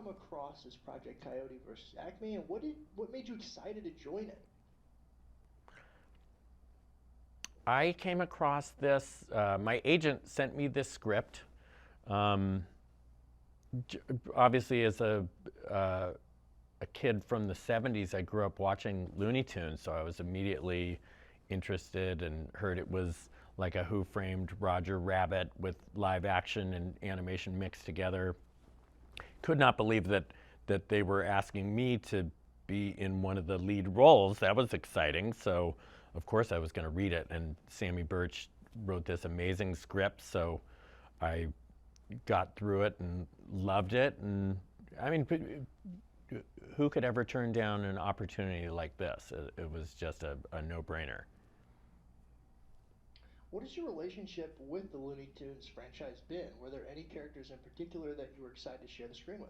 come across this Project Coyote versus Acme, and what made you excited to join it? I came across this. My agent sent me this script. Um, Obviously, as a kid from the '70s, I grew up watching Looney Tunes, so I was immediately interested and heard it was like a Who Framed Roger Rabbit with live action and animation mixed together. Could not believe that they were asking me to be in one of the lead roles. That was exciting. So, of course, I was going to read it. And Sammy Birch wrote this amazing script. So, I got through it and loved it. And I mean, who could ever turn down an opportunity like this? It was just a no-brainer. What has your relationship with the Looney Tunes franchise been? Were there any characters in particular that you were excited to share the screen with?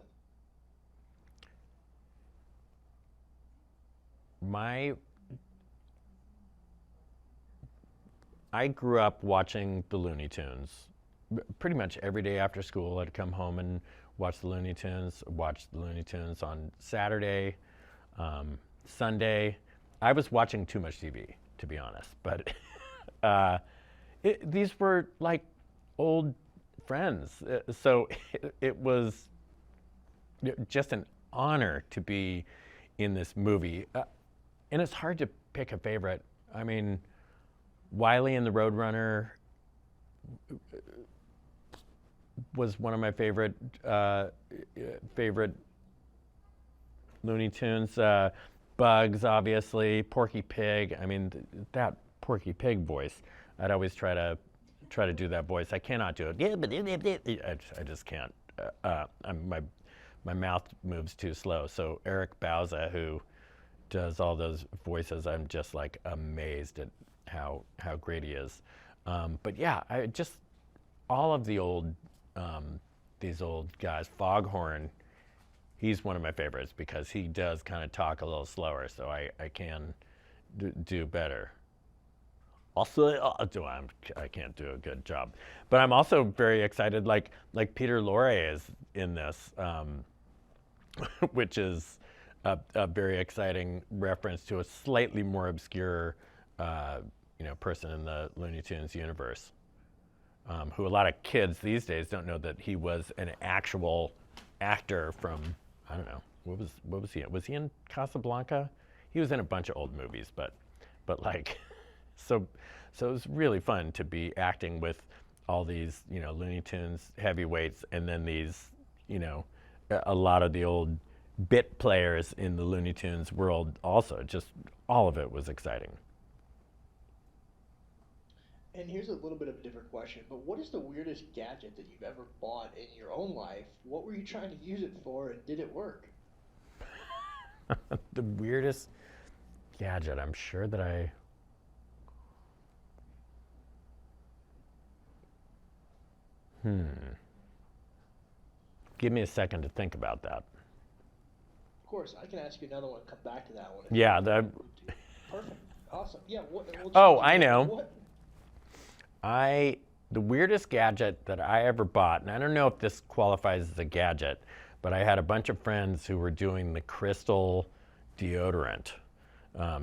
My I grew up watching the Looney Tunes. Pretty much every day after school, I'd come home and watch the Looney Tunes. Watch the Looney Tunes on Saturday, Sunday. I was watching too much TV, to be honest. But uh, these were like old friends, so it was just an honor to be in this movie. And it's hard to pick a favorite. I mean, Wile E and the Roadrunner was one of my favorite Looney Tunes. Bugs, obviously. Porky Pig. I mean, that Porky Pig voice. I'd always try to do that voice. I cannot do it. I just can't. My mouth moves too slow. So Eric Bauza, who does all those voices, I'm just like amazed at how great he is. But yeah, I just all of the old these old guys. Foghorn, he's one of my favorites because he does kind of talk a little slower, so I can do better. Also, I can't do a good job, but I'm also very excited. Like Peter Lorre is in this, which is a very exciting reference to a slightly more obscure, person in the Looney Tunes universe, who a lot of kids these days don't know that he was an actual actor from, I don't know, what was he in? Was he in Casablanca? He was in a bunch of old movies, but like, so it was really fun to be acting with all these, Looney Tunes heavyweights, and then these, a lot of the old bit players in the Looney Tunes world also. Just all of it was exciting. And here's a little bit of a different question, but what is the weirdest gadget that you've ever bought in your own life? What were you trying to use it for, and did it work? The weirdest gadget, I'm sure that give me a second to think about that. Of course, I can ask you another one. Come back to that one if Yeah, you need to. Perfect. Awesome. Yeah. We'll oh, change I it. know. What? The weirdest gadget that I ever bought, and I don't know if this qualifies as a gadget, but I had a bunch of friends who were doing the crystal deodorant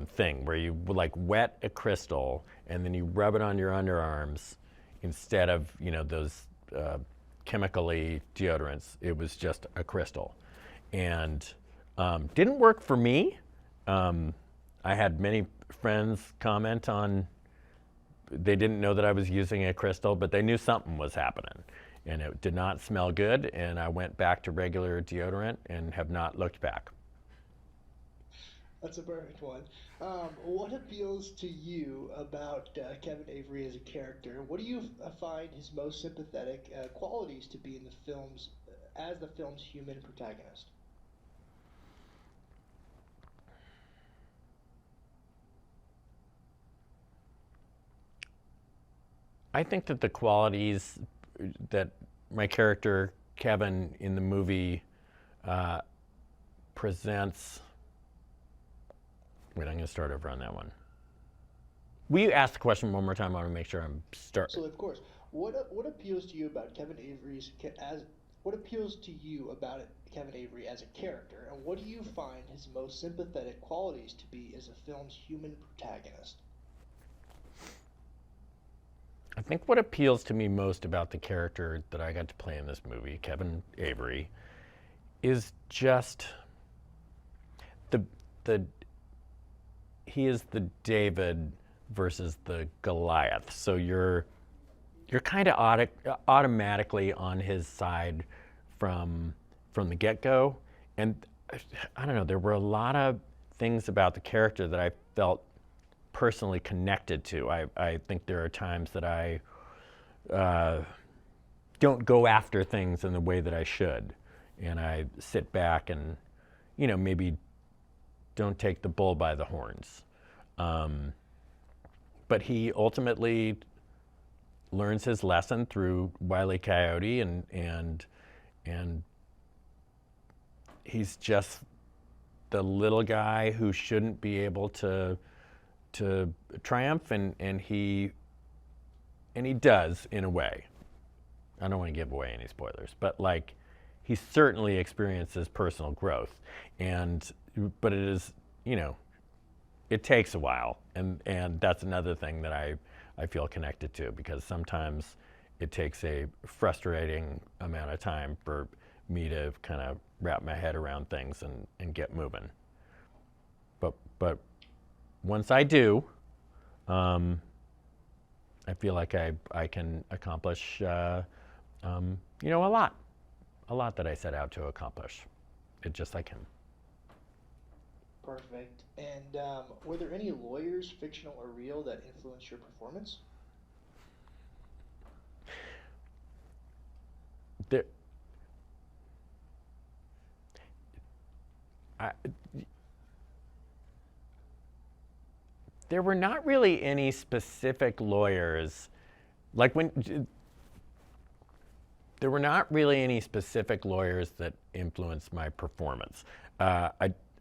thing, where you like wet a crystal and then you rub it on your underarms instead of those chemically deodorants. It was just a crystal, and didn't work for me. I had many friends comment on they didn't know that I was using a crystal, but they knew something was happening. And it did not smell good, and I went back to regular deodorant and have not looked back. That's a perfect one. What appeals to you about Kevin Avery as a character? What do you find his most sympathetic qualities to be in the films as the film's human protagonist? I think that the qualities that my character, Kevin, in the movie uh, presents. Wait, I'm going to start over on that one. Will you ask the question one more time? I want to make sure I'm start. So, of course, what appeals to you about Kevin Avery's as What appeals to you about Kevin Avery as a character, and what do you find his most sympathetic qualities to be as a film's human protagonist? I think what appeals to me most about the character that I got to play in this movie, Kevin Avery, is just the the he is the David versus the Goliath. So you're kind of automatically on his side from the get-go, and I don't know. There were a lot of things about the character that I felt personally connected to. I think there are times that I don't go after things in the way that I should, and I sit back and maybe don't take the bull by the horns. But he ultimately learns his lesson through Wile E. Coyote, and he's just the little guy who shouldn't be able to triumph, and he does in a way. I don't want to give away any spoilers, but like he certainly experiences personal growth, but it is it takes a while, and that's another thing that I feel connected to, because sometimes it takes a frustrating amount of time for me to kind of wrap my head around things and get moving. But once I do, I feel like I can accomplish a lot that I set out to accomplish. It just like him. Perfect. And were there any lawyers, fictional or real, that influenced your performance? There, I, there were not really any specific lawyers, like when there were not really any specific lawyers that influenced my performance.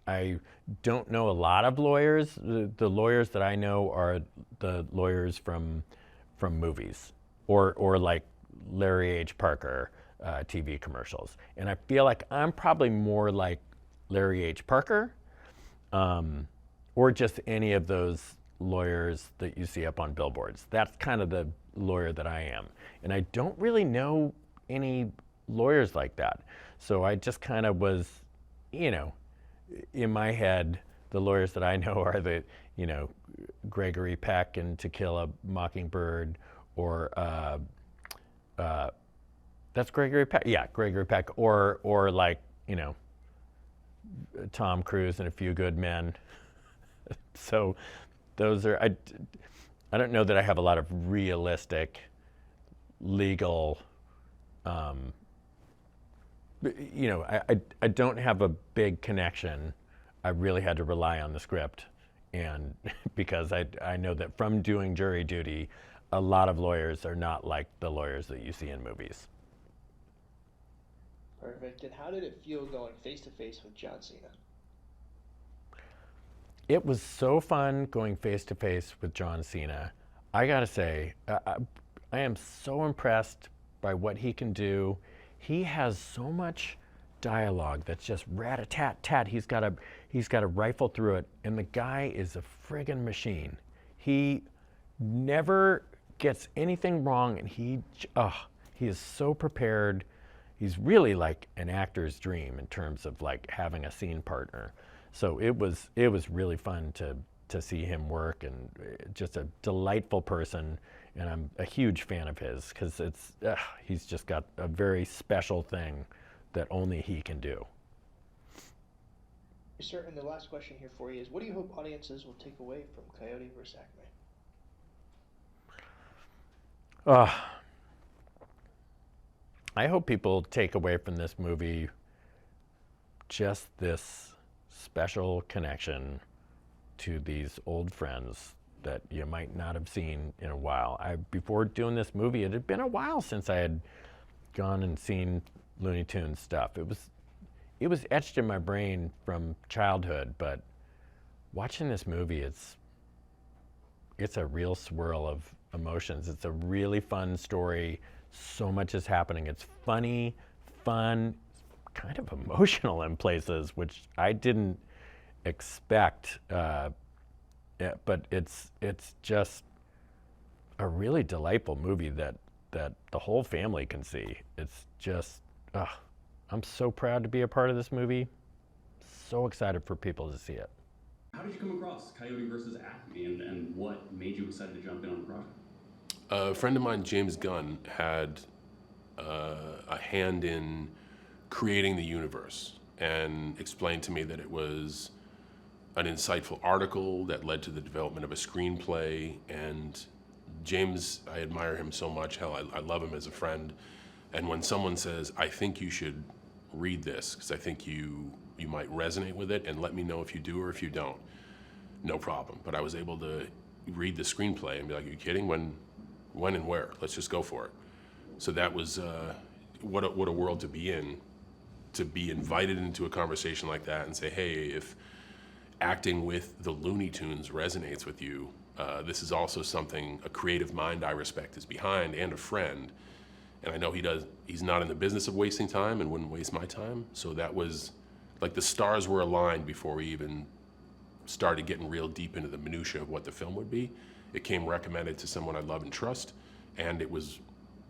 I don't know a lot of lawyers. The lawyers that I know are the lawyers from movies, or like Larry H. Parker TV commercials. And I feel like I'm probably more like Larry H. Parker, or just any of those lawyers that you see up on billboards. That's kind of the lawyer that I am. And I don't really know any lawyers like that. So I just kind of was, in my head, the lawyers that I know are the, Gregory Peck in To Kill a Mockingbird, or that's Gregory Peck. Yeah, Gregory Peck, or like, Tom Cruise in A Few Good Men. So those are, I don't know that I have a lot of realistic legal, I don't have a big connection. I really had to rely on the script, and because I know that from doing jury duty, a lot of lawyers are not like the lawyers that you see in movies. Perfect. And how did it feel going face to face with John Cena? It was so fun going face to face with John Cena. I gotta say, I am so impressed by what he can do. He has so much dialogue that's just rat-a-tat-tat. He's got to rifle through it, and the guy is a friggin' machine. He never gets anything wrong, and he is so prepared. He's really like an actor's dream in terms of like having a scene partner. So it was really fun to see him work, and just a delightful person. And I'm a huge fan of his, because he's just got a very special thing that only he can do. Sir, and the last question here for you is, what do you hope audiences will take away from Coyote vs. Acme? I hope people take away from this movie just this special connection to these old friends that you might not have seen in a while. Before doing this movie, it had been a while since I had gone and seen Looney Tunes stuff. It was etched in my brain from childhood, but watching this movie, it's a real swirl of emotions. It's a really fun story. So much is happening. It's funny, fun, kind of emotional in places, which I didn't expect. But it's just a really delightful movie that the whole family can see. It's just, I'm so proud to be a part of this movie. So excited for people to see it. How did you come across Coyote versus Acme, and what made you excited to jump in on the project? A friend of mine, James Gunn, had a hand in creating the universe and explained to me that it was an insightful article that led to the development of a screenplay. And James, I admire him so much. Hell, I love him as a friend. And when someone says, I think you should read this, because I think you might resonate with it, and let me know if you do or if you don't, no problem. But I was able to read the screenplay and be like, are you kidding? When and where? Let's just go for it. So that was what a world to be in, to be invited into a conversation like that and say, hey, if acting with the Looney Tunes resonates with you, this is also something a creative mind I respect is behind, and a friend. And I know he's not in the business of wasting time and wouldn't waste my time. So that was like the stars were aligned before we even started getting real deep into the minutia of what the film would be. It came recommended to someone I love and trust, and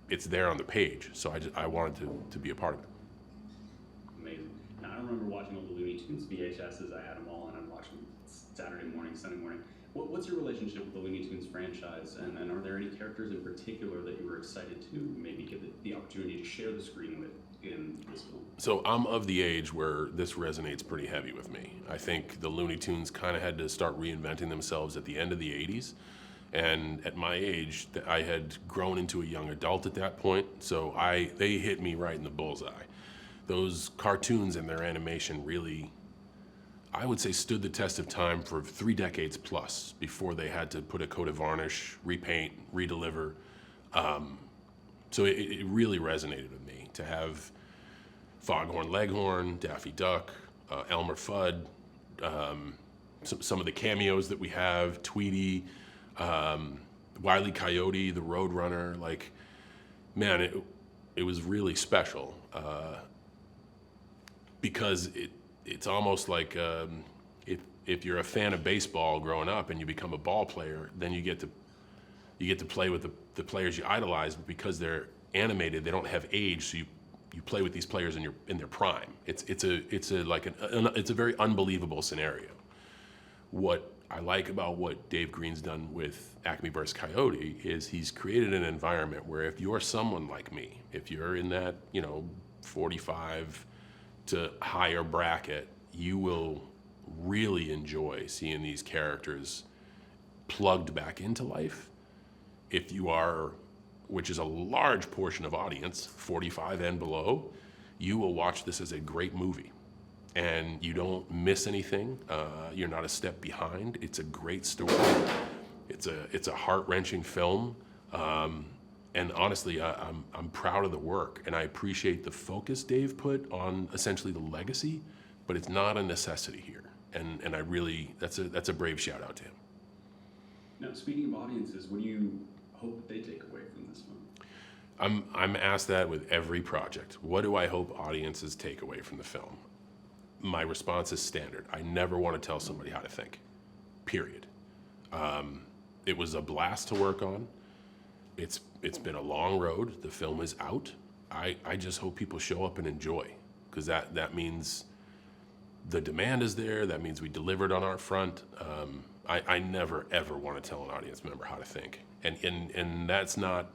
it's there on the page. So I wanted to be a part of it. Amazing. Now, I remember watching all the Looney Tunes VHSs. I had them all, and I'd watch them Saturday morning, Sunday morning. What's your relationship with the Looney Tunes franchise, and are there any characters in particular that you were excited to maybe get the opportunity to share the screen with in this film? So I'm of the age where this resonates pretty heavy with me. I think the Looney Tunes kind of had to start reinventing themselves at the end of the 80s. And at my age, I had grown into a young adult at that point, so they hit me right in the bullseye. Those cartoons and their animation really, I would say, stood the test of time for 3 decades plus before they had to put a coat of varnish, repaint, redeliver. So it really resonated with me to have Foghorn Leghorn, Daffy Duck, Elmer Fudd, some of the cameos that we have, Tweety, Wile E. Coyote, the Roadrunner. Like, man, it was really special because it's almost like if you're a fan of baseball growing up and you become a ball player, then you get to play with the players you idolize, but because they're animated, they don't have age, so you play with these players in their prime. It's a very unbelievable scenario. What I like about what Dave Green's done with Acme vs. Coyote is he's created an environment where if you're someone like me, if you're in that 45 to higher bracket, you will really enjoy seeing these characters plugged back into life. If you are, which is a large portion of audience, 45 and below, you will watch this as a great movie. And you don't miss anything. You're not a step behind. It's a great story. It's a heart-wrenching film. And honestly, I'm proud of the work, and I appreciate the focus Dave put on essentially the legacy, but it's not a necessity here. And I really, that's a brave shout out to him. Now, speaking of audiences, what do you hope that they take away from this film? I'm asked that with every project. What do I hope audiences take away from the film? My response is standard. I never want to tell somebody how to think, period. It was a blast to work on. It's been a long road. The film is out. I just hope people show up and enjoy, because that means the demand is there. That means we delivered on our front. I never, ever want to tell an audience member how to think. And that's not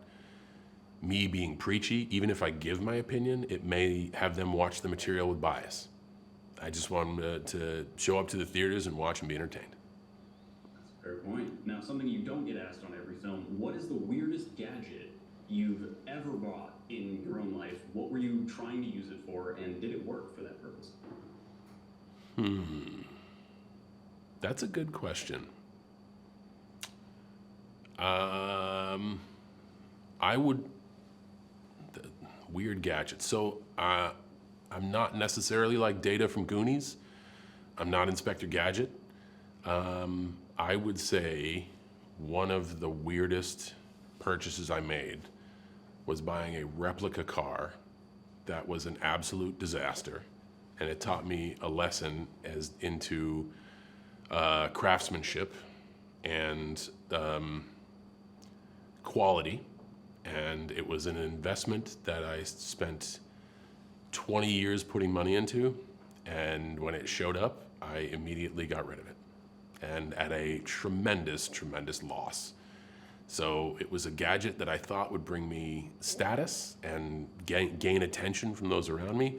me being preachy. Even if I give my opinion, it may have them watch the material with bias. I just want them to show up to the theaters and watch and be entertained. That's a fair point. Now, something you don't get asked on every film, what is the weirdest gadget you've ever bought in your own life? What were you trying to use it for, and did it work for that purpose? That's a good question. Weird gadgets. So I'm not necessarily like Data from Goonies. I'm not Inspector Gadget. I would say one of the weirdest purchases I made was buying a replica car that was an absolute disaster, and it taught me a lesson as into craftsmanship and quality, and it was an investment that I spent 20 years putting money into, and when it showed up, I immediately got rid of it, and at a tremendous, tremendous loss. So it was a gadget that I thought would bring me status and gain attention from those around me,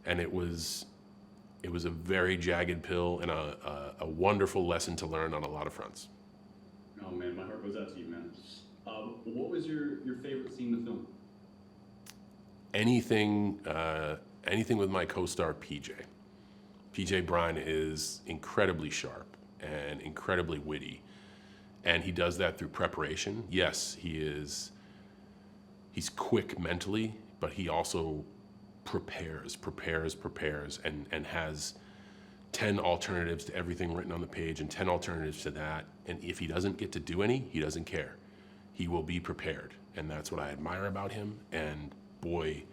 and it was a very jagged pill and a wonderful lesson to learn on a lot of fronts. Oh man, my heart goes out to you, man. What was your favorite scene in the film? Anything with my co-star PJ. PJ Bryan is incredibly sharp and incredibly witty, and he does that through preparation. Yes, he's quick mentally, but he also prepares, and has 10 alternatives to everything written on the page and 10 alternatives to that. And if he doesn't get to do any, he doesn't care. He will be prepared. And that's what I admire about him. And boy,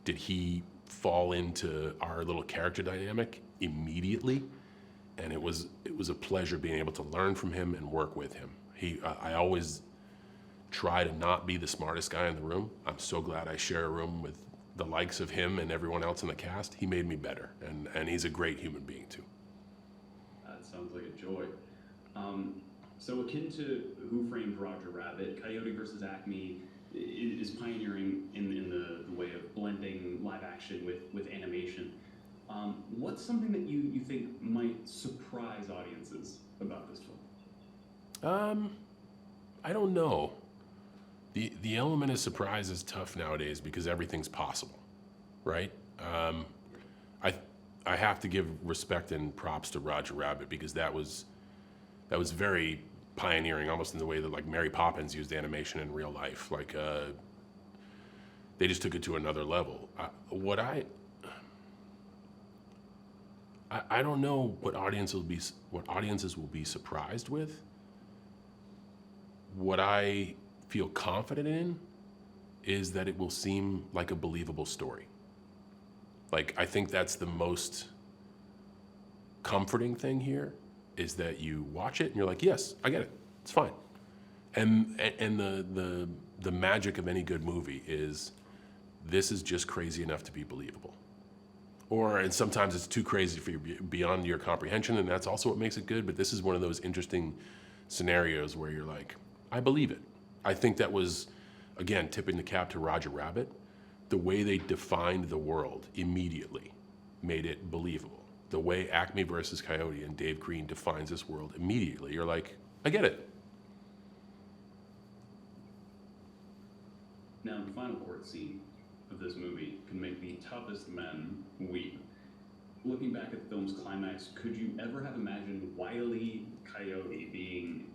did he fall into our little character dynamic immediately. And it was a pleasure being able to learn from him and work with him. I always try to not be the smartest guy in the room. I'm so glad I share a room with the likes of him and everyone else in the cast. He made me better, and he's a great human being too. That sounds like a joy. So akin to Who Framed Roger Rabbit, Coyote versus Acme is pioneering in the way of blending live action with animation. What's something that you think might surprise audiences about this film? I don't know. The element of surprise is tough nowadays because everything's possible, right? I have to give respect and props to Roger Rabbit because that was very pioneering, almost in the way that like Mary Poppins used animation in real life. Like they just took it to another level. I don't know what audiences will be surprised with. What I feel confident in is that it will seem like a believable story. Like, I think that's the most comforting thing here, is that you watch it and you're like, yes, I get it, it's fine. And the magic of any good movie is this is just crazy enough to be believable. And sometimes it's too crazy for you, beyond your comprehension, and that's also what makes it good, but this is one of those interesting scenarios where you're like, I believe it. I think that was, again, tipping the cap to Roger Rabbit. The way they defined the world immediately made it believable. The way Acme versus Coyote and Dave Green defines this world immediately, you're like, I get it. Now, the final court scene of this movie can make the toughest men weep. Looking back at the film's climax, could you ever have imagined Wile E. Coyote being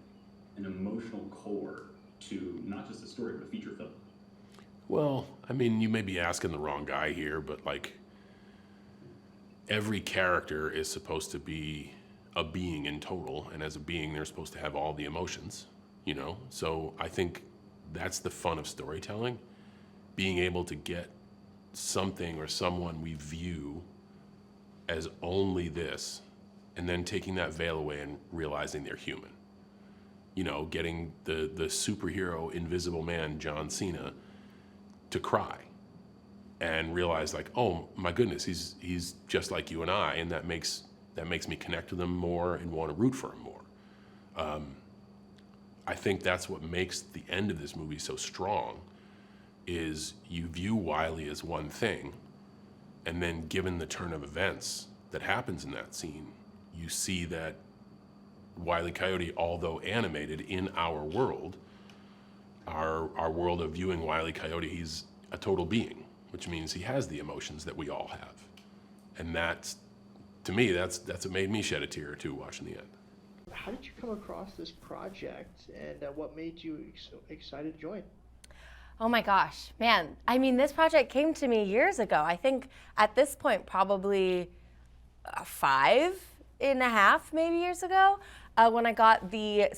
an emotional core to not just a story, but a feature film? Well, I mean, you may be asking the wrong guy here, but like, every character is supposed to be a being in total, and as a being, they're supposed to have all the emotions, you know? So I think that's the fun of storytelling, being able to get something or someone we view as only this, and then taking that veil away and realizing they're human. You know, getting the superhero Invisible Man, John Cena, to cry and realize like, oh my goodness, he's just like you and I, and that makes me connect with him more and want to root for him more. I think that's what makes the end of this movie so strong, is you view Wile E as one thing, and then given the turn of events that happens in that scene, you see that Wile E. Coyote, although animated in our world, our world of viewing Wile E. Coyote, he's a total being, which means he has the emotions that we all have. And that's, to me, that's what made me shed a tear or two watching the end. How did you come across this project, and what made you excited to join? Oh my gosh, man. I mean, this project came to me years ago. I think at this point, probably 5.5 maybe years ago, when I got the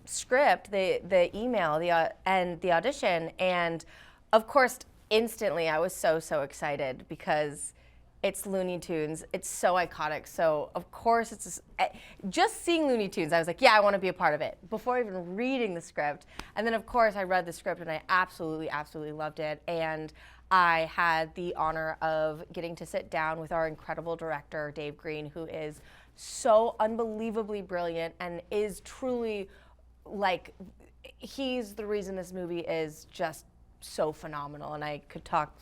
script, the email, and the audition. And of course, instantly I was so excited because it's Looney Tunes. It's so iconic. So of course just seeing Looney Tunes, I was like, yeah, I want to be a part of it before even reading the script. And then of course I read the script and I absolutely loved it. And I had the honor of getting to sit down with our incredible director, Dave Green, who is so unbelievably brilliant and is truly like, he's the reason this movie is just so phenomenal. And I could talk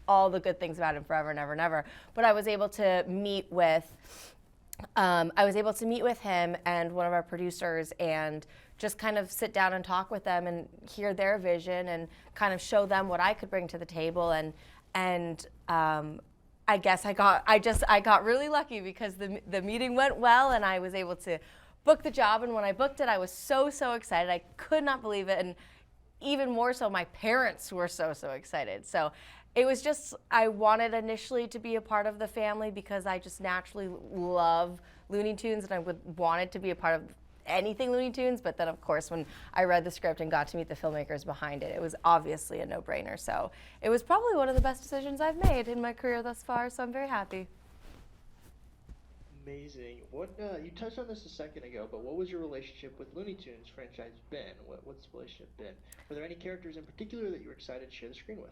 all the good things about him forever and ever and ever. But I was able to meet with him and one of our producers and just kind of sit down and talk with them and hear their vision and kind of show them what I could bring to the table. And I guess I got really lucky because the meeting went well and I was able to book the job. And when I booked it, I was so excited. I could not believe it. And even more so, my parents were so excited. So it was just, I wanted initially to be a part of the family because I just naturally love Looney Tunes and I wanted to be a part of anything Looney Tunes. But then of course, when I read the script and got to meet the filmmakers behind it, it was obviously a no-brainer. So it was probably one of the best decisions I've made in my career thus far. So I'm very happy. Amazing. What you touched on this a second ago, but what was your relationship with Looney Tunes franchise been? What's the relationship been? Were there any characters in particular that you were excited to share the screen with?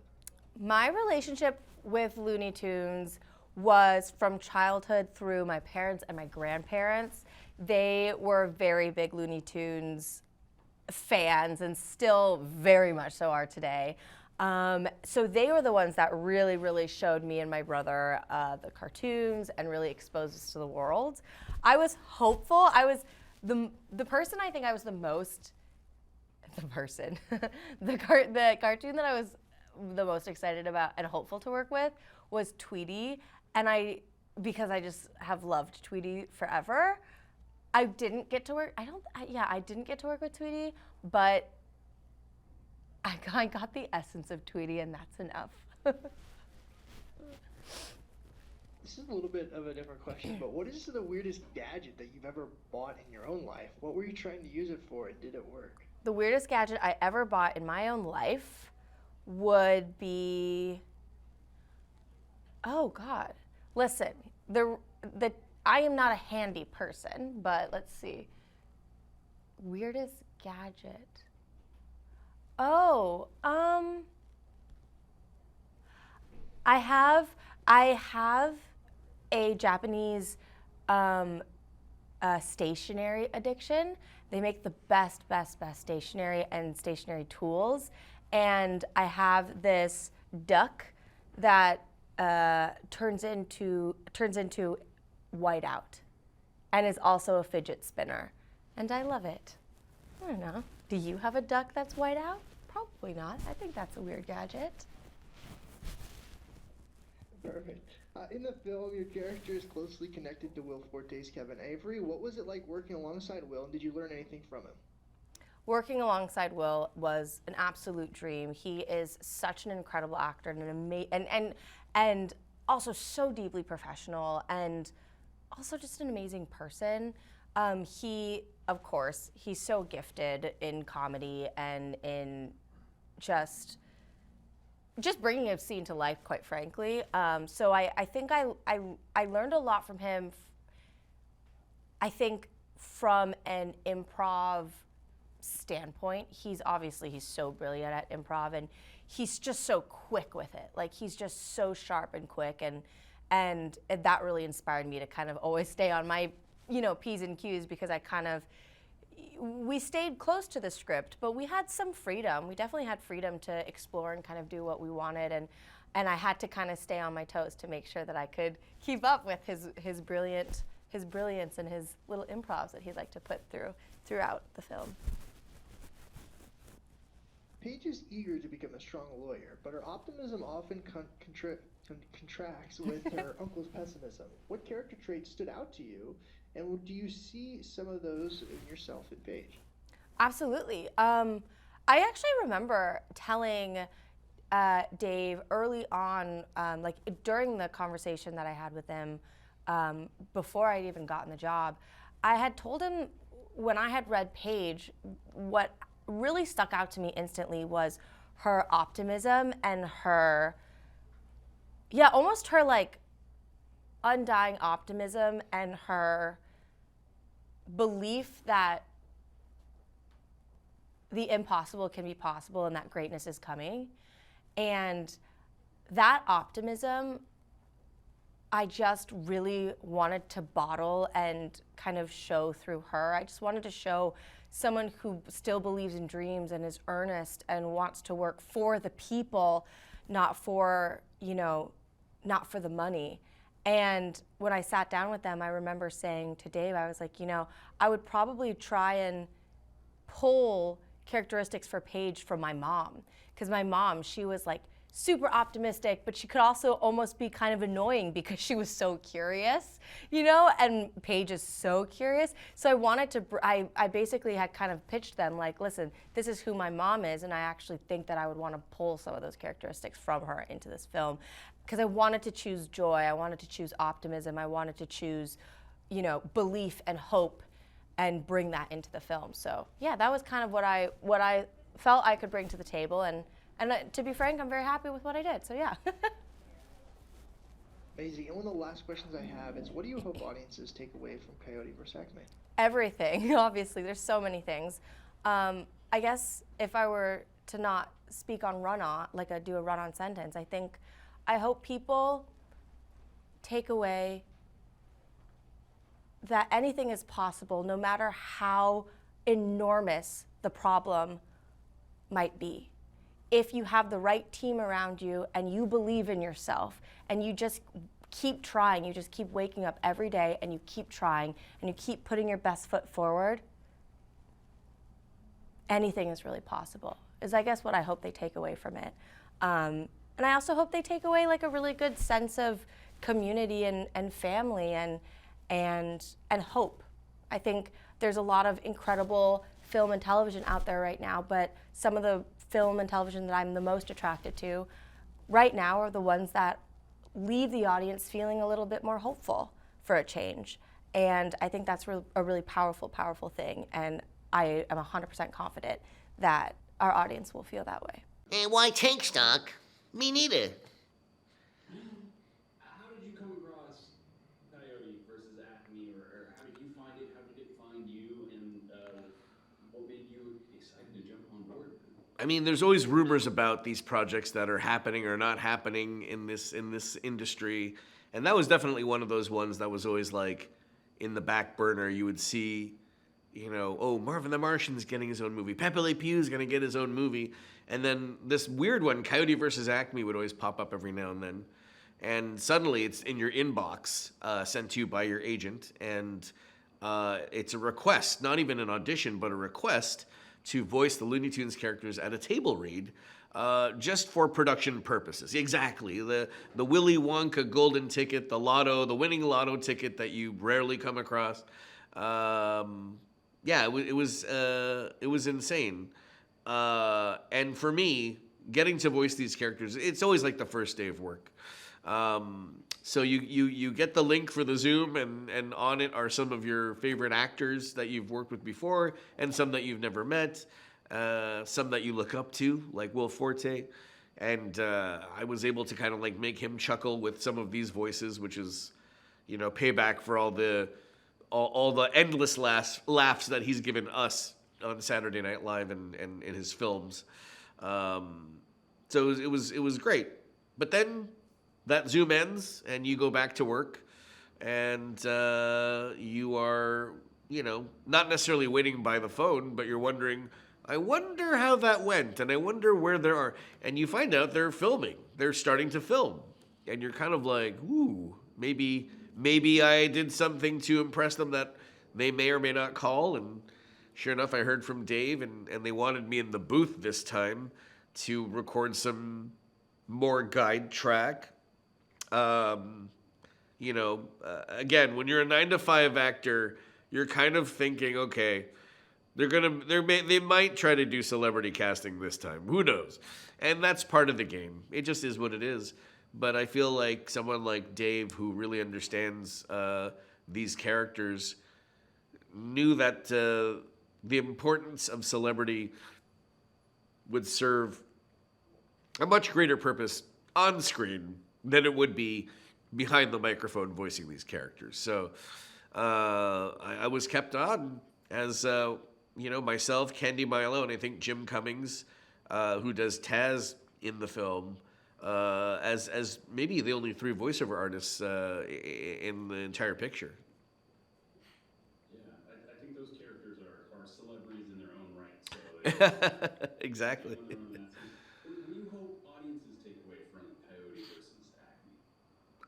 My relationship with Looney Tunes was from childhood through my parents and my grandparents. They were very big Looney Tunes fans and still very much so are today. So they were the ones that really showed me and my brother the cartoons and really exposed us to the world. I was hopeful. I was the person I think I was the cartoon that I was the most excited about and hopeful to work with was Tweety, and because I just have loved Tweety forever. I didn't get to work. I didn't get to work with Tweety, but I got the essence of Tweety, and that's enough. This is a little bit of a different question, but what is the weirdest gadget that you've ever bought in your own life? What were you trying to use it for, and did it work? The weirdest gadget I ever bought in my own life would be, oh God, listen, I am not a handy person, but let's see. Weirdest gadget. Oh, I have a Japanese stationery addiction. They make the best stationery and stationery tools. And I have this duck that turns into whiteout and is also a fidget spinner. And I love it. I don't know. Do you have a duck that's whiteout? Probably not. I think that's a weird gadget. Perfect. In the film, your character is closely connected to Will Forte's Kevin Avery. What was it like working alongside Will, and did you learn anything from him? Working alongside Will was an absolute dream. He is such an incredible actor and also so deeply professional and also just an amazing person. Of course, he's so gifted in comedy and in just bringing a scene to life, quite frankly. So I think I learned a lot from him. I think from an improv standpoint, he's so brilliant at improv, and he's just so quick with it. Like, he's just so sharp and quick, and that really inspired me to kind of always stay on my P's and Q's, because we stayed close to the script, but we had some freedom. We definitely had freedom to explore and kind of do what we wanted, and I had to kind of stay on my toes to make sure that I could keep up with his brilliance and his little improvs that he'd like to put throughout the film. Paige is eager to become a strong lawyer, but her optimism often contracts with her uncle's pessimism. What character traits stood out to you, and do you see some of those in yourself in Paige? Absolutely. I actually remember telling Dave early on, like during the conversation that I had with him before I'd even gotten the job, I had told him when I had read Paige, what really stuck out to me instantly was her optimism and her, yeah, almost her like undying optimism and her belief that the impossible can be possible and that greatness is coming. And that optimism, I just really wanted to bottle and kind of show through her. I just wanted to show someone who still believes in dreams and is earnest and wants to work for the people, not for, not for the money. And when I sat down with them, I remember saying to Dave, I was like, I would probably try and pull characteristics for Paige from my mom. Because my mom, she was like super optimistic, but she could also almost be kind of annoying because she was so curious, and Paige is so curious. So I wanted to, I basically had kind of pitched them like, listen, this is who my mom is, and I actually think that I would want to pull some of those characteristics from her into this film. Because I wanted to choose joy, I wanted to choose optimism, I wanted to choose, belief and hope and bring that into the film. So yeah, that was kind of what I felt I could bring to the table, and to be frank, I'm very happy with what I did, so yeah. Amazing. And one of the last questions I have is, what do you hope audiences take away from Coyote vs. Acme? Everything, obviously, there's so many things. I guess if I were to not speak on run-on, do a run-on sentence, I hope people take away that anything is possible, no matter how enormous the problem might be. If you have the right team around you and you believe in yourself and you just keep trying, you just keep waking up every day and you keep trying and you keep putting your best foot forward, anything is really possible, is I guess what I hope they take away from it. And I also hope they take away a really good sense of community and family and hope. I think there's a lot of incredible film and television out there right now, but some of the film and television that I'm the most attracted to right now are the ones that leave the audience feeling a little bit more hopeful for a change. And I think that's a really powerful, powerful thing. And I am 100% confident that our audience will feel that way. And why tank stock? Me neither. How did you come across Coyote versus Acme, or how did you find it? How did it find you, and what made you excited to jump on board? I mean, there's always rumors about these projects that are happening or not happening in this industry, and that was definitely one of those ones that was always in the back burner. You would see, oh, Marvin the Martian's getting his own movie, Pepe Le Pew's gonna get his own movie, and then this weird one, Coyote versus Acme, would always pop up every now and then, and suddenly it's in your inbox, sent to you by your agent, and it's a request, not even an audition, but a request to voice the Looney Tunes characters at a table read, just for production purposes. Exactly, the Willy Wonka golden ticket, the lotto, the winning lotto ticket that you rarely come across. Yeah, it was insane. And for me, getting to voice these characters, it's always like the first day of work. So you get the link for the Zoom, and on it are some of your favorite actors that you've worked with before, and some that you've never met, some that you look up to, like Will Forte. And I was able to kind of make him chuckle with some of these voices, which is, payback for all the endless laughs that he's given us on Saturday Night Live and in his films. So it was great. But then that Zoom ends and you go back to work, and you are, not necessarily waiting by the phone, but you're wondering, I wonder how that went, and I wonder where there are. And you find out they're filming. They're starting to film. And you're kind of like, ooh, maybe I did something to impress them that they may or may not call. And sure enough, I heard from Dave, and they wanted me in the booth this time to record some more guide track. Again, when you're a 9-to-5 actor, you're kind of thinking, okay, they might try to do celebrity casting this time. Who knows? And that's part of the game. It just is what it is. But I feel like someone like Dave, who really understands these characters, knew that the importance of celebrity would serve a much greater purpose on screen than it would be behind the microphone voicing these characters. So I was kept on as myself, Candy Milo, and I think Jim Cummings, who does Taz in the film, as maybe the only 3 voiceover artists in the entire picture. Yeah, I think those characters are celebrities in their own right. So Exactly. what do you hope audiences take away from Coyote versus Acme?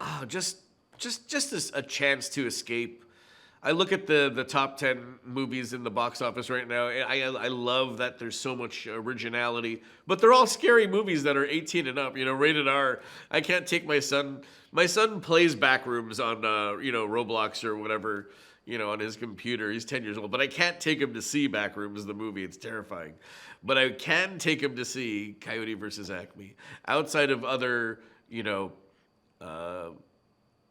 Oh, just a chance to escape. I look at the top 10 movies in the box office right now. I love that there's so much originality, but they're all scary movies that are 18 and up, rated R. I can't take my son. My son plays Backrooms on, Roblox or whatever, on his computer. He's 10 years old, but I can't take him to see Backrooms, the movie. It's terrifying. But I can take him to see Coyote versus Acme. Outside of other,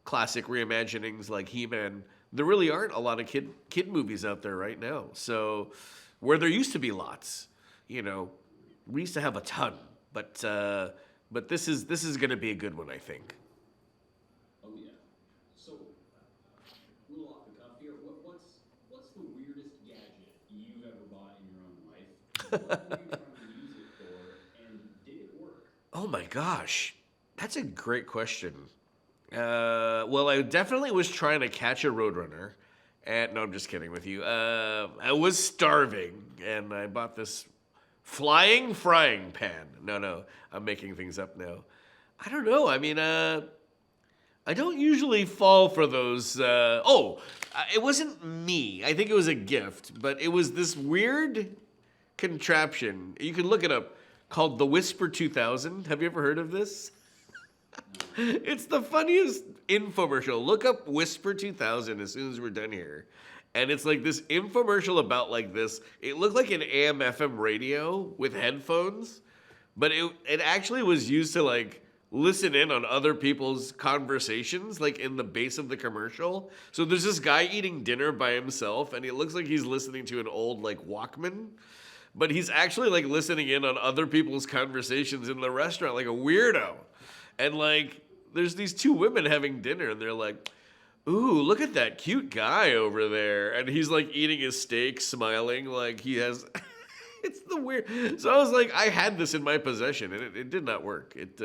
classic reimaginings like He-Man, there really aren't a lot of kid movies out there right now. So where there used to be lots, we used to have a ton, but this is going to be a good one, I think. Oh yeah. So, a little off the cuff here. What's the weirdest gadget you've ever bought in your own life? What were you trying to use it for, and did it work? Oh my gosh, that's a great question. Well, I definitely was trying to catch a roadrunner, and no, I'm just kidding with you. I was starving, and I bought this flying frying pan. No, I'm making things up now. I don't know. I mean, I don't usually fall for those. It wasn't me. I think it was a gift, but it was this weird contraption. You can look it up, called the Whisper 2000. Have you ever heard of this? It's the funniest infomercial. Look up Whisper 2000 as soon as we're done here. And it's like this infomercial about like this. It looked like an AM FM radio with headphones, but it actually was used to like listen in on other people's conversations, like in the base of the commercial. So there's this guy eating dinner by himself, and it looks like he's listening to an old like Walkman, but he's actually like listening in on other people's conversations in the restaurant like a weirdo. And, like, there's these 2 women having dinner, and they're like, ooh, look at that cute guy over there. And he's, like, eating his steak, smiling like he has... It's the weird... So I was like, I had this in my possession, and it did not work. It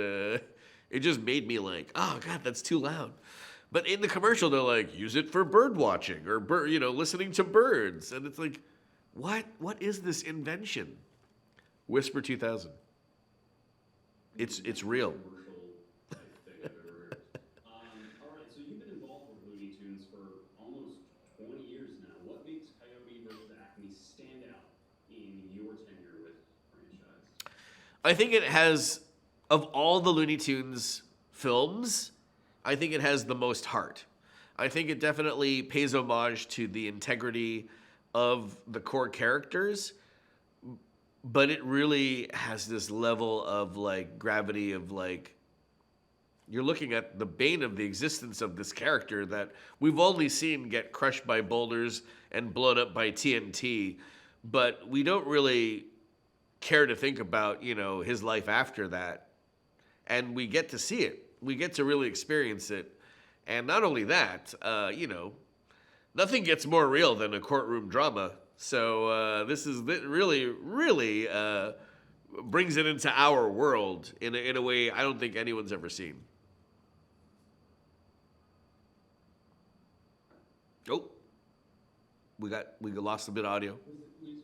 just made me like, oh, God, that's too loud. But in the commercial, they're like, use it for bird watching or, listening to birds. And it's like, what is this invention? Whisper 2000. It's real. All right, so you've been involved with Looney Tunes for almost 20 years now. What makes Coyote versus Acme stand out in your tenure with the franchise? I think it has, of all the Looney Tunes films, I think it has the most heart. I think it definitely pays homage to the integrity of the core characters, but it really has this level of like gravity of like, you're looking at the bane of the existence of this character that we've only seen get crushed by boulders and blown up by TNT, but we don't really care to think about, his life after that. And we get to see it. We get to really experience it. And not only that, nothing gets more real than a courtroom drama. So this is really, really brings it into our world in a way I don't think anyone's ever seen. Oh, we lost a bit of audio.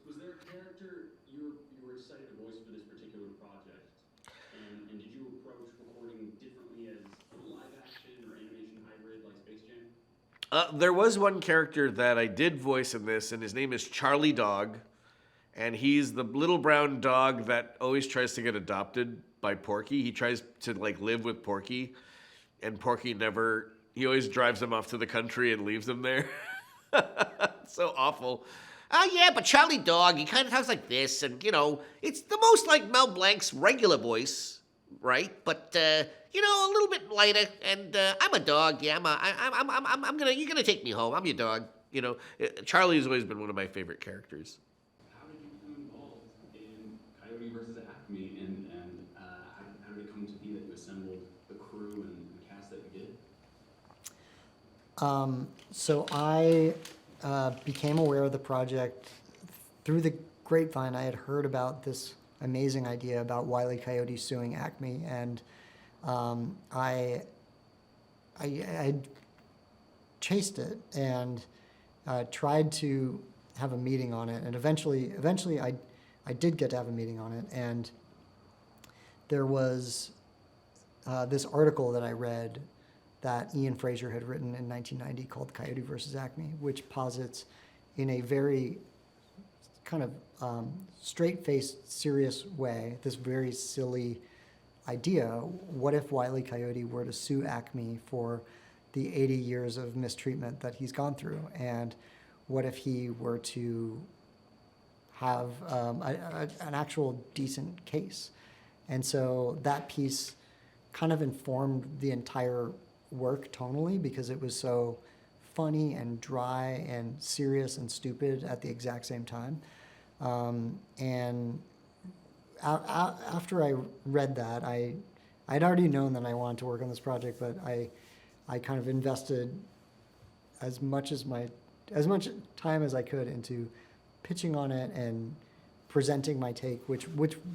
Was there a character you were excited to voice for this particular project? And did you approach recording differently as a live action or animation hybrid like Space Jam? There was one character that I did voice in this, and his name is Charlie Dog. And he's the little brown dog that always tries to get adopted by Porky. He tries to like live with Porky, and Porky never... He always drives him off to the country and leaves him there. So awful. Oh, yeah, but Charlie Dog, he kind of talks like this, and, it's the most like Mel Blanc's regular voice, right? But, a little bit lighter, and I'm a dog, yeah, you're gonna take me home, I'm your dog. Charlie's always been one of my favorite characters. How did you become involved in Coyote versus Acme, and So I became aware of the project through the grapevine. I had heard about this amazing idea about Wile E. Coyote suing Acme, and I chased it and tried to have a meeting on it, and eventually I did get to have a meeting on it, and there was this article that I read that Ian Fraser had written in 1990 called Coyote versus Acme, which posits in a very kind of straight-faced, serious way this very silly idea. What if Wile E. Coyote were to sue Acme for the 80 years of mistreatment that he's gone through? And what if he were to have an actual decent case? And so that piece kind of informed the entire work tonally, because it was so funny and dry and serious and stupid at the exact same time. And after I read that, I'd already known that I wanted to work on this project, but I kind of invested as much time as I could into pitching on it and presenting my take, which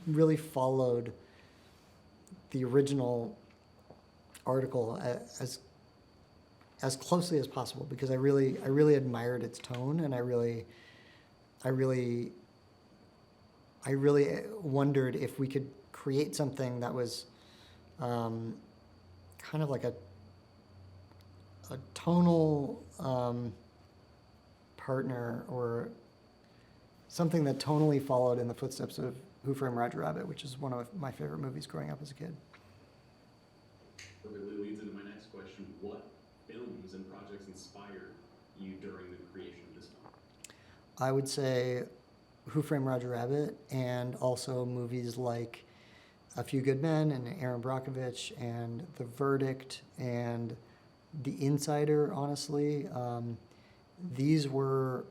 really followed the original article as closely as possible, because I really admired its tone, and I really wondered if we could create something that was kind of like a tonal partner, or something that tonally followed in the footsteps of Who Framed Roger Rabbit, which is one of my favorite movies growing up as a kid. Perfectly leads into my next question. What films and projects inspired you during the creation of this film? I would say Who Framed Roger Rabbit, and also movies like A Few Good Men and Aaron Brockovich and The Verdict and The Insider, honestly. These were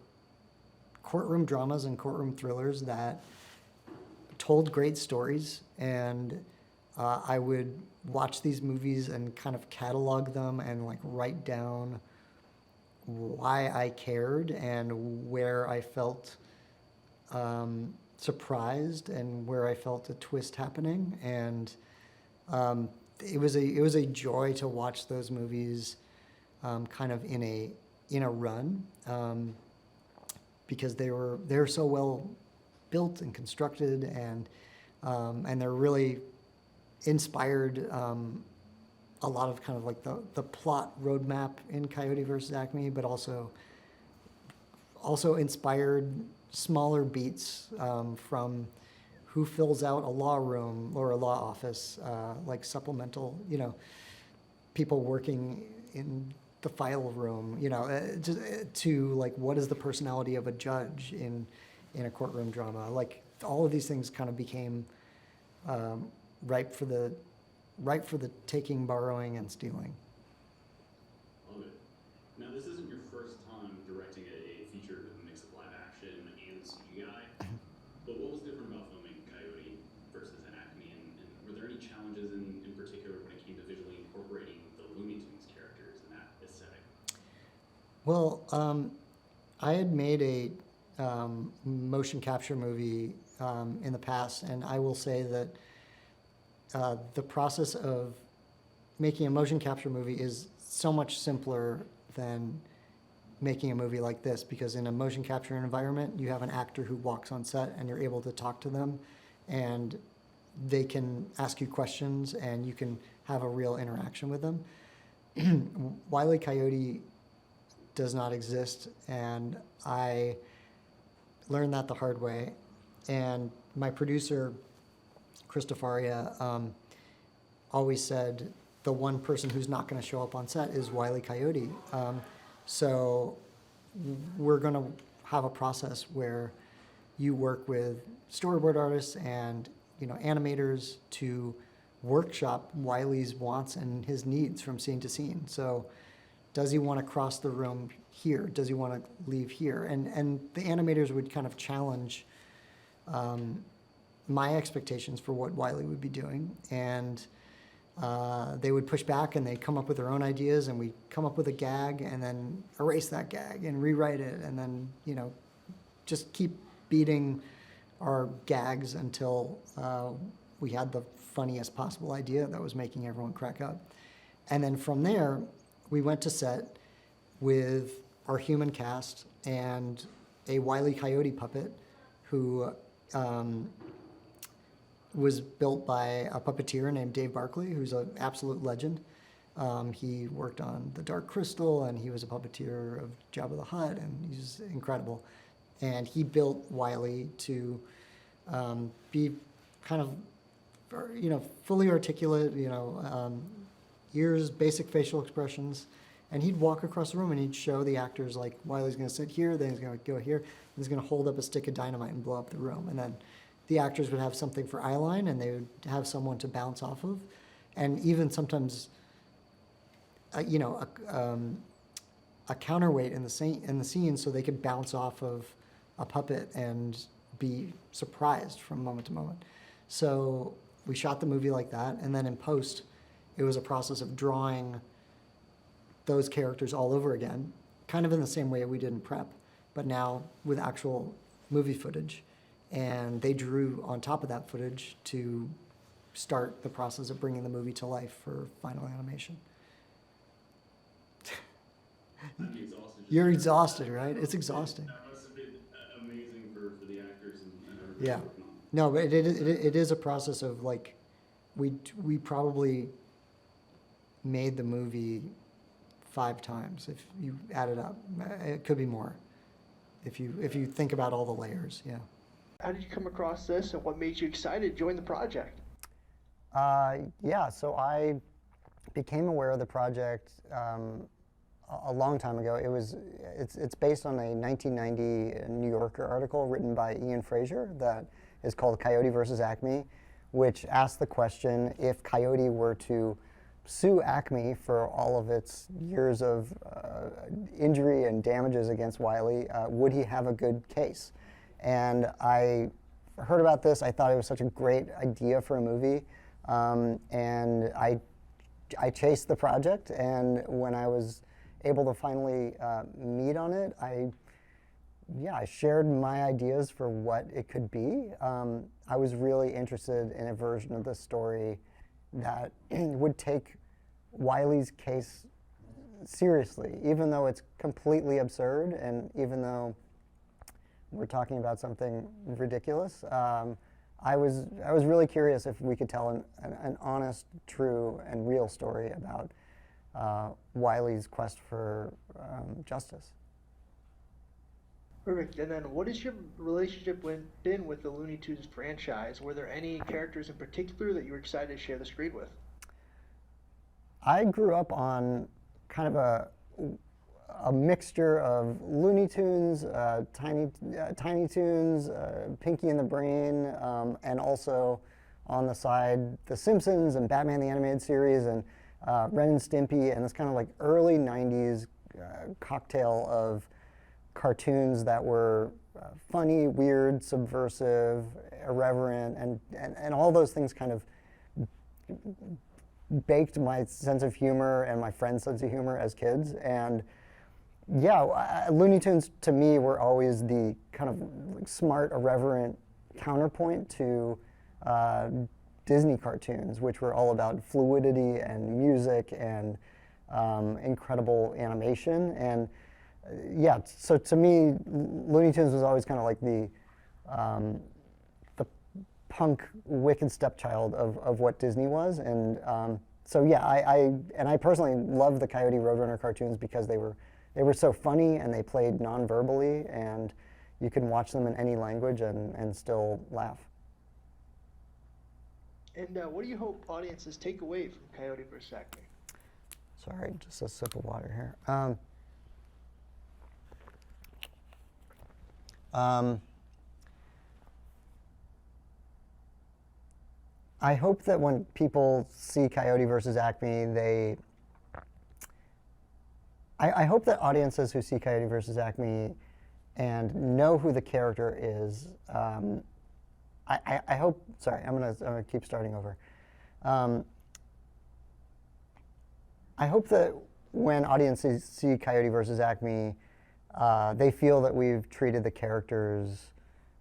courtroom dramas and courtroom thrillers that told great stories, and I would watch these movies and kind of catalog them and like write down why I cared and where I felt surprised and where I felt a twist happening. And it was a joy to watch those movies kind of in a run, because they were so well built and constructed, and they're really inspired a lot of kind of like the plot roadmap in Coyote versus Acme, but also inspired smaller beats from Who Fills Out a Law Room or a Law Office, like supplemental, people working in the file room, just to like, what is the personality of a judge in a courtroom drama? Like, all of these things kind of became ripe for the taking, borrowing, and stealing. Love it. Now, this isn't your first time directing a feature with a mix of live action and CGI, but what was different about filming Coyote versus an Acme, and were there any challenges in particular when it came to visually incorporating the Looney Tunes characters in that aesthetic? Well, I had made a motion capture movie in the past, and I will say that the process of making a motion capture movie is so much simpler than making a movie like this, because in a motion capture environment, you have an actor who walks on set and you're able to talk to them, and they can ask you questions and you can have a real interaction with them. Wile E. Coyote does not exist, and I learned that the hard way. And my producer, Christofaria, always said the one person who's not going to show up on set is Wile E. Coyote. So we're going to have a process where you work with storyboard artists and animators to workshop Wiley's wants and his needs from scene to scene. So does he want to cross the room here? Does he want to leave here? And the animators would kind of challenge my expectations for what Wile E would be doing. And they would push back and they'd come up with their own ideas, and we'd come up with a gag and then erase that gag and rewrite it, and then, just keep beating our gags until we had the funniest possible idea that was making everyone crack up. And then from there, we went to set with our human cast and a Wile E. Coyote puppet who was built by a puppeteer named Dave Barkley, who's an absolute legend. He worked on The Dark Crystal, and he was a puppeteer of Jabba the Hutt, and he's incredible. And he built Wile E. to be kind of, fully articulate, ears, basic facial expressions. And he'd walk across the room and he'd show the actors, like, Wile E's going to sit here, then he's going to go here, and he's going to hold up a stick of dynamite and blow up the room. And then the actors would have something for eyeline, and they would have someone to bounce off of. And even sometimes, a counterweight in the scene so they could bounce off of a puppet and be surprised from moment to moment. So we shot the movie like that, and then in post, it was a process of drawing those characters all over again, kind of in the same way we did in prep, but now with actual movie footage. And they drew on top of that footage to start the process of bringing the movie to life for final animation. I'd be exhausted. You're exhausted, right? It's exhausting. That must have been amazing for the actors and everybody Yeah. working on it. No, but it is a process of, like, we probably made the movie 5 times if you add it up. It could be more if you think about all the layers. Yeah. How did you come across this, and what made you excited to join the project? So I became aware of the project a long time ago. It's based on a 1990 New Yorker article written by Ian Fraser that is called Coyote versus Acme, which asked the question, if Coyote were to sue Acme for all of its years of injury and damages against Wile E, would he have a good case? And I heard about this. I thought it was such a great idea for a movie, and I chased the project. And when I was able to finally meet on it, I shared my ideas for what it could be. I was really interested in a version of the story that would take Wile E's case seriously, even though it's completely absurd, and even though we're talking about something ridiculous. I was really curious if we could tell an honest, true, and real story about Wile E's quest for justice. Perfect. And then what has your relationship been with the Looney Tunes franchise? Were there any characters in particular that you were excited to share the screen with? I grew up on kind of a mixture of Looney Tunes, Tiny Toons, Pinky and the Brain, and also on the side, The Simpsons and Batman the Animated Series and Ren and Stimpy, and this kind of like early 90s cocktail of cartoons that were funny, weird, subversive, irreverent, and all those things kind of baked my sense of humor and my friends' sense of humor as kids. And yeah, Looney Tunes to me were always the kind of like smart, irreverent counterpoint to Disney cartoons, which were all about fluidity and music and incredible animation. And so to me, Looney Tunes was always kind of like the punk, wicked stepchild of what Disney was. And I personally love the Coyote Roadrunner cartoons because they were so funny and they played non-verbally, and you can watch them in any language and still laugh. And what do you hope audiences take away from Coyote vs. Acme? Sorry, just a sip of water here. I hope that when people see Coyote versus Acme, I hope that audiences who see Coyote versus Acme and know who the character is, I hope, sorry, I'm gonna keep starting over. I hope that when audiences see Coyote versus Acme, they feel that we've treated the characters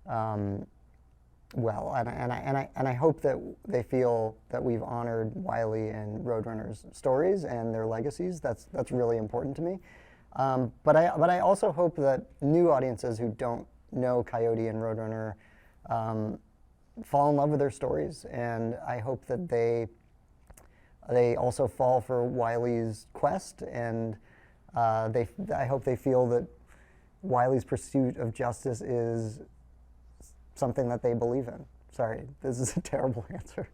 well, and I hope that they feel that we've honored Wile E and Roadrunner's stories and their legacies. That's really important to me. But I also hope that new audiences who don't know Coyote and Roadrunner fall in love with their stories, and I hope that they also fall for Wile E's quest, and I hope they feel that Wile E's pursuit of justice is something that they believe in. Sorry, this is a terrible answer.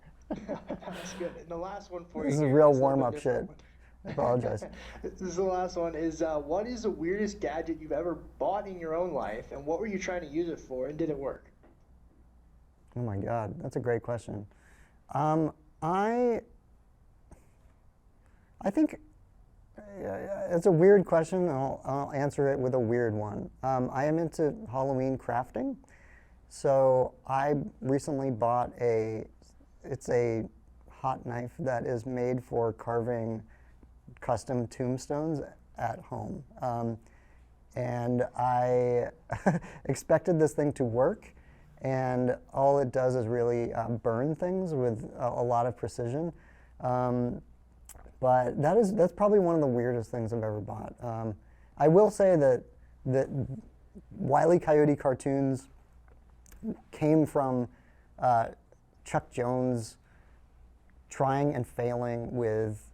That's good. And the last one for you. This is here real is a little warm-up bit shit. different one. I apologize. This is the last one. Is what is the weirdest gadget you've ever bought in your own life, and what were you trying to use it for, and did it work? Oh my God, that's a great question. I think it's a weird question, and I'll answer it with a weird one. I am into Halloween crafting, so I recently bought it's a hot knife that is made for carving custom tombstones at home. And I expected this thing to work, and all it does is really burn things with a lot of precision. But that's probably one of the weirdest things I've ever bought. I will say that Wile E. Coyote cartoons came from Chuck Jones trying and failing with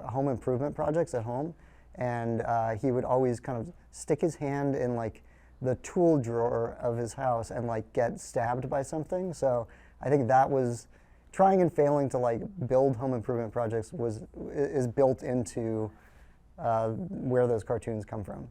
home improvement projects at home, and he would always kind of stick his hand in like the tool drawer of his house and like get stabbed by something. So I think that was trying and failing to like build home improvement projects is built into where those cartoons come from.